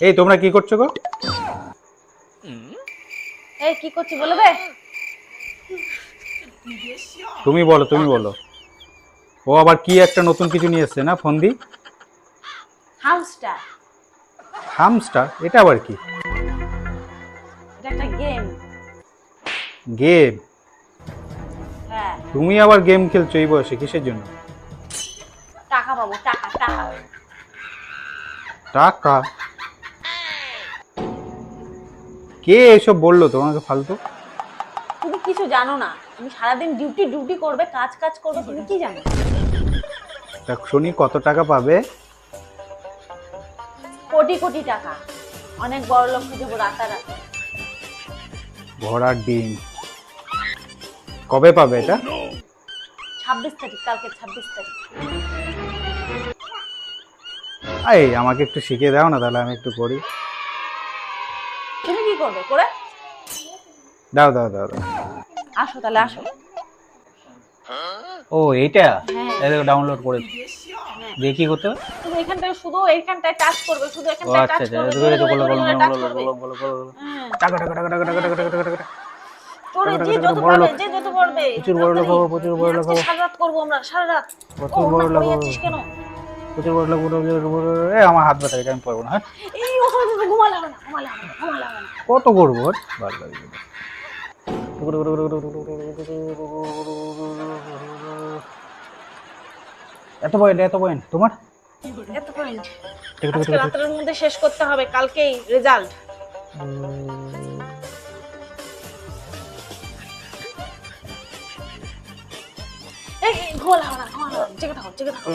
এই তোমরা কি করছো গো? এই কি করছি বলবে? তুমি বলো, তুমি বলো। ও আবার কি একটা নতুন কিছু নিয়ে এসছে না, ফোন দি? হামস্টার। হামস্টার? এটা আবার কি? এটা একটা গেম। গেম? হ্যাঁ, তুমি আবার গেম খেলছো এই বয়সে, কিসের জন্য? টাকা পাবো, টাকা টাকা। টাকা? কে এসব বললো তোমাকে ফালতু? তুমি কিছু জানো না, তুমি সারাদিন ডিউটি ডিউটি করবে, কাজ কাজ করবে, তুমি কি জানো? তা শুনি কত টাকা পাবে? কোটি কোটি টাকা। অনেক বড় লোক হয়ে যাবো রাতারাতি। ঘোড়ার ডিম। কবে পাবে এটা? 26 তারিখ, কালকে 26 তারিখ। এই আমাকে একটু শিখিয়ে দাও না, তাহলে আমি একটু করি। তুমি কি করবে করে? দাও দাও দাও দাও। আসো তাহলে আসো। ও এইটা? হ্যাঁ। এই দেখো ডাউনলোড করেছি। হ্যাঁ। দিয়ে কি করতে হবে? তুমি এখানটায় শুধু এইখানটায় টাচ করবে, শুধু ও এখানটায় আচ্ছা টাচ আচ্ছা, করবে, এই জোরে তো জোরে বলো জোরে বলো জোরে টাচ বলো করবে। বলো বলো বলো বলো। হ্যাঁ, টাকা টাকা টাকা টাকা টাকা টাকা টাকা টাকা। জোরে যে টাকা, যত বড় পারবে, লোক। যে যত পারবে। প্রচুর বড় লোক হবো, প্রচুর বড় লোক আজকে হবো। সারা রাত করবো আমরা, সারা রাত। প্রচুর ওটা বড় লোক পড়ে হবো। যাচ্ছিস কেন? প্রচুর বড় লোক, এ আমার হাত ব্যথা, এটা আমি পারবো না। হ্যাঁ, এই ওখানে তো ঘুমালে হবে না, ঘুমালে হবে না, ঘুমালে হবে না। কত করবো? ওর ভালো লাগবে না। এত পয়েন্ট, এত পয়েন্ট তোমার? এত পয়েন্ট আজকে রাতের মধ্যে শেষ করতে হবে, কালকেই রেজাল্ট। এই এই, ঘুমালে হবে না, ঘুমালে হবে না, জেগে থাকো জেগে থাকো।